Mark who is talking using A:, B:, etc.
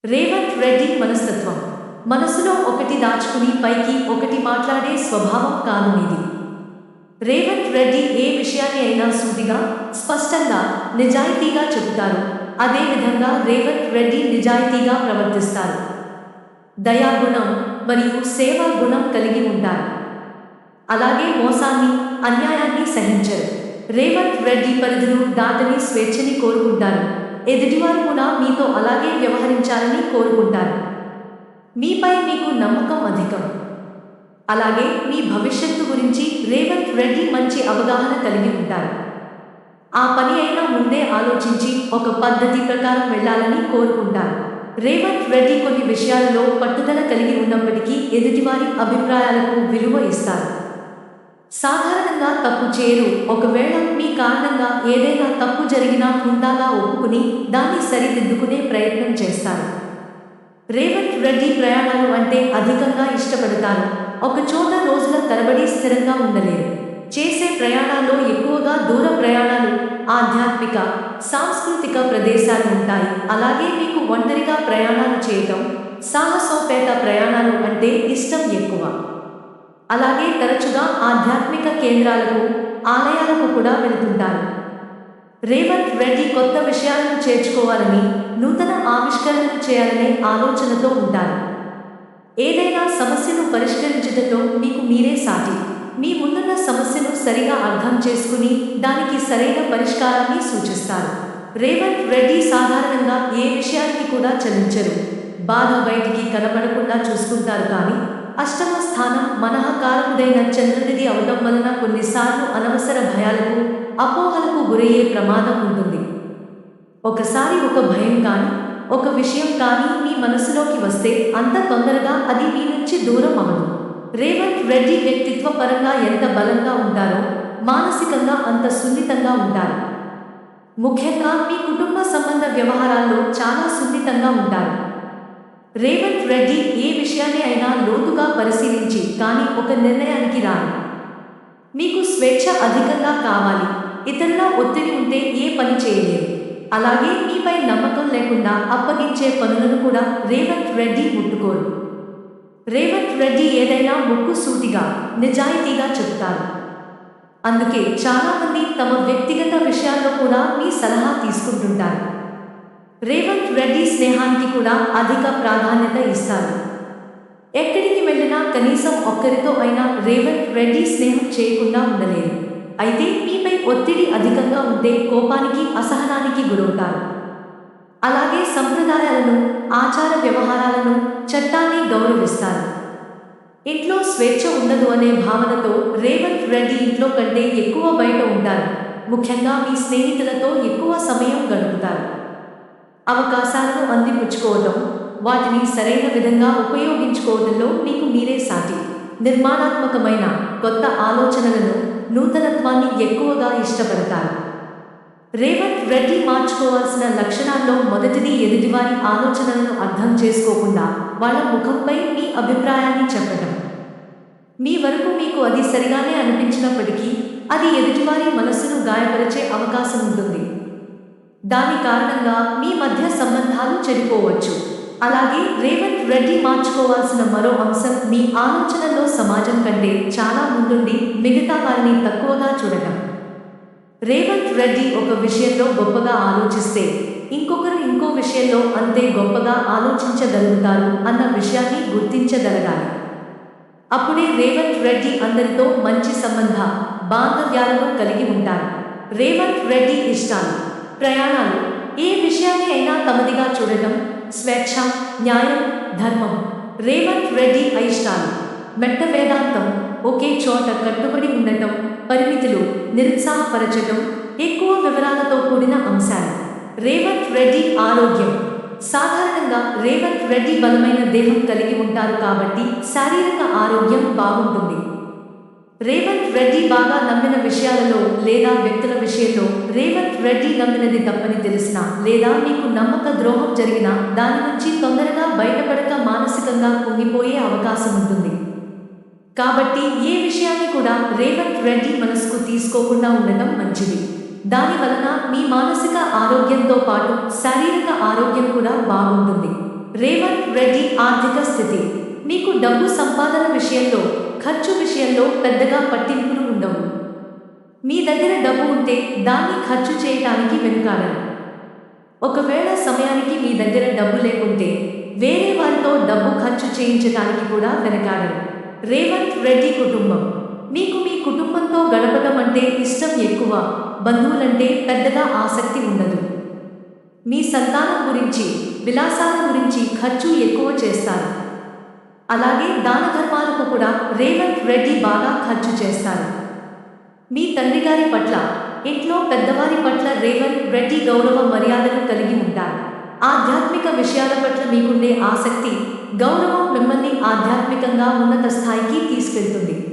A: రేవంత్ రెడ్డి మనస్తత్వం మనసులో ఒకటి దాచుకుని పైకి ఒకటి మాట్లాడే స్వభావం కాదు ఇది. రేవంత్ రెడ్డి ఏ విషయాన్ని అయినా సూటిగా, స్పష్టంగా, నిజాయితీగా చెబుతారు. అదేవిధంగా రేవంత్ రెడ్డి నిజాయితీగా ప్రవర్తిస్తారు. దయాగుణం మరియు సేవా గుణం కలిగి ఉంటారు. అలాగే మోసాన్ని, అన్యాయాన్ని సహించరు. రేవంత్ రెడ్డి పరిధులు దాటని స్వేచ్ఛని కోరుకుంటారు. ఎదుటివారు కూడా మీతో అలాగే వ్యవహరించాలని కోరుకుంటారు. మీపై మీకు నమ్మకం అధికం. అలాగే మీ భవిష్యత్తు గురించి రేవంత్ రెడ్డి మంచి అవగాహన కలిగి ఉంటారు. ఆ పని అయినా ముందే ఆలోచించి ఒక పద్ధతి ప్రకారం వెళ్లాలని కోరుకుంటారు. రేవంత్ రెడ్డి కొన్ని విషయాలలో పట్టుదల కలిగి ఉన్నప్పటికీ ఎదుటివారి అభిప్రాయాలకు విలువ ఇస్తారు. సాధారణంగా తప్పు చేయరు. ఒకవేళ మీ కారణంగా ఏదైనా తప్పు జరిగినా హుందాగా ఒప్పుకుని దాన్ని సరిదిద్దుకునే ప్రయత్నం చేస్తారు. రేవంత్ రెడ్డి ప్రయాణాలు అంటే అధికంగా ఇష్టపడతారు. ఒక చోట రోజుల తరబడి స్థిరంగా ఉండలేరు. చేసే ప్రయాణాల్లో ఎక్కువగా దూర ప్రయాణాలు, ఆధ్యాత్మిక, సాంస్కృతిక ప్రదేశాలు ఉంటాయి. అలాగే మీకు ఒంటరిగా ప్రయాణాలు చేయటం, సాహసోపేత ప్రయాణాలు అంటే ఇష్టం ఎక్కువ. అలాగే తరచుగా ఆధ్యాత్మిక కేంద్రాలకు, ఆలయాలకు కూడా వెళుతుంటారు. రేవంత్ రెడ్డి కొత్త విషయాలను చేర్చుకోవాలని, నూతన ఆవిష్కరణలు చేయాలనే ఆలోచనతో ఉంటారు. ఏదైనా సమస్యను పరిష్కరించడంలో మీకు మీరే సాటి. మీ ముందున్న సమస్యను సరిగా అర్థం చేసుకుని దానికి సరైన పరిష్కారాన్ని సూచిస్తారు. రేవంత్ రెడ్డి సాధారణంగా ఏ విషయానికి కూడా చలించరు. బాధ బయటికి కనబడకుండా చూసుకుంటారు. కానీ అష్టమ స్థానం మనఃకారకుడైన చంద్రుడిది అవడం వలన కొన్నిసార్లు అనవసర భయాలకు, అపోహలకు గురయ్యే ప్రమాదం ఉంటుంది. ఒకసారి ఒక భయం కానీ, ఒక విషయం కానీ మీ మనసులోకి వస్తే అంత తొందరగా అది మీ నుంచి దూరం అవ్వదు. రేవంత్ రెడ్డి వ్యక్తిత్వ పరంగా ఎంత బలంగా ఉంటారో, మానసికంగా అంత సున్నితంగా ఉంటారు. ముఖ్యంగా మీ కుటుంబ సంబంధ వ్యవహారాల్లో చాలా సున్నితంగా ఉంటారు. రేవంత్ రెడ్డి ఏ విషయాన్ని అయినా లోతుగా పరిశీలించి కానీ ఒక నిర్ణయానికి రారు. మీకు స్వేచ్ఛ అధికంగా కావాలి. ఇతరుల ఒత్తిడి ఉంటే ఏ పని చేయలేరు. అలాగే మీపై నమ్మకం లేకుండా అప్పగించే పనులను కూడా రేవంత్ రెడ్డి ముట్టుకోరు. రేవంత్ రెడ్డి ఏదైనా ముక్కు సూటిగా, నిజాయితీగా చెబుతారు. అందుకే చాలామంది తమ వ్యక్తిగత విషయాల్లో కూడా మీ సలహా తీసుకుంటుంటారు. రేవంత్ రెడ్డి స్నేహానికి కూడా అధిక ప్రాధాన్యత ఇస్తారు. ఎక్కడికి వెళ్ళినా కనీసం ఒక్కరితో అయినా రేవంత్ రెడ్డి స్నేహం చేయకుండా ఉండలేరు. అయితే మీపై ఒత్తిడి అధికంగా ఉంటే కోపానికి, అసహనానికి గురవుతారు. అలాగే సంప్రదాయాలను, ఆచార వ్యవహారాలను, చట్టాన్ని గౌరవిస్తారు. ఇంట్లో స్వేచ్ఛ ఉండదు అనే భావనతో రేవంత్ రెడ్డి ఇంట్లో కంటే ఎక్కువ బయట ఉంటారు. ముఖ్యంగా మీ స్నేహితులతో ఎక్కువ సమయం గడుపుతారు. అవకాశాలను అందిపుచ్చుకోవడం, వాటిని సరైన విధంగా ఉపయోగించుకోవడంలో మీకు మీరే సాటి. నిర్మాణాత్మకమైన కొత్త ఆలోచనలను, నూతనత్వాన్ని ఎక్కువగా ఇష్టపడతారు. రేవంత్ రెడ్డి మార్చుకోవాల్సిన లక్షణాల్లో మొదటిది ఎదుటివారి ఆలోచనలను అర్థం చేసుకోకుండా వాళ్ళ ముఖంపై మీ అభిప్రాయాన్ని చెప్పడం. మీ వరకు మీకు అది సరిగానే అనిపించినప్పటికీ అది ఎదుటివారి మనస్సును గాయపరిచే అవకాశం ఉంటుంది. దాని కారణంగా మీ మధ్య సంబంధాలు చెడిపోవచ్చు. అలాగే రేవంత్ రెడ్డి మార్చుకోవాల్సిన మరో అంశం మీ ఆలోచనల్లో సమాజం కంటే చాలా ముందుండి మిగతా వారిని తక్కువగా చూడటం. రేవంత్ రెడ్డి ఒక విషయంలో గొప్పగా ఆలోచిస్తే ఇంకొకరు ఇంకో విషయంలో అంతే గొప్పగా ఆలోచించగలుగుతారు అన్న విషయాన్ని గుర్తించగలగాలి. అప్పుడే రేవంత్ రెడ్డి అందరితో మంచి సంబంధ, బాంధవ్యాలను కలిగి ఉంటారు. రేవంత్ రెడ్డి ఇష్టాలు, ప్రయాణాలు, ఏ విషయాన్ని అయినా తమదిగా చూడటం, స్వేచ్ఛ, న్యాయం, ధర్మం. రేవంత్ రెడ్డి అయిష్టాలు, మెట్ట వేదాంతం, ఒకే చోట కట్టుబడి ఉండటం, పరిమితులు, నిరుత్సాహపరచటం, ఎక్కువ వివరాలతో కూడిన అంశాలు. రేవంత్ రెడ్డి ఆరోగ్యం. సాధారణంగా రేవంత్ రెడ్డి బలమైన దేహం కలిగి ఉంటారు కాబట్టి శారీరక ఆరోగ్యం బాగుంటుంది. రేవంత్ రెడ్డి బాగా నమ్మిన విషయాలలో లేదా వ్యక్తుల విషయంలో రేవంత్ రెడ్డి నమ్మినది తప్పని తెలిసినా లేదా మీకు నమ్మక ద్రోహం జరిగినా దాని నుంచి తొందరగా బయటపడక మానసికంగా కుంగిపోయే అవకాశం ఉంటుంది. కాబట్టి ఏ విషయాన్ని కూడా రేవంత్ రెడ్డి మనసుకు తీసుకోకుండా ఉండటం మంచిది. దాని వలన మీ మానసిక ఆరోగ్యంతో పాటు శారీరక ఆరోగ్యం కూడా బాగుంటుంది. రేవంత్ రెడ్డి ఆర్థిక స్థితి. మీకు డబ్బు సంపాదన విషయంలో, ఖర్చు విషయంలో పెద్దగా పట్టింపులు ఉండవు. మీ దగ్గర డబ్బు ఉంటే దాన్ని ఖర్చు చేయటానికి వెనుకాడరు. ఒకవేళ సమయానికి మీ దగ్గర డబ్బు లేకుంటే వేరే వారితో డబ్బు ఖర్చు చేయించటానికి కూడా వెనకాడరు. రేవంత్ రెడ్డి కుటుంబం. మీకు మీ కుటుంబంతో గడపడం అంటే ఇష్టం ఎక్కువ, బంధువులంటే పెద్దగా ఆసక్తి ఉండదు. మీ సంతానం గురించి, విలాసాల గురించి ఖర్చు ఎక్కువ చేస్తారు. అలాగే దాన ధర్మాలకు కూడా రేవంత్ రెడ్డి బాగా ఖర్చు చేస్తారు. మీ తండ్రిగారి పట్ల, ఇంట్లో పెద్దవారి పట్ల రేవంత్ రెడ్డి గౌరవ మర్యాదలు కలిగి ఉంటారు. ఆధ్యాత్మిక విషయాల పట్ల మీకుండే ఆసక్తి, గౌరవం మిమ్మల్ని ఆధ్యాత్మికంగా ఉన్నత స్థాయికి తీసుకెళ్తుంది.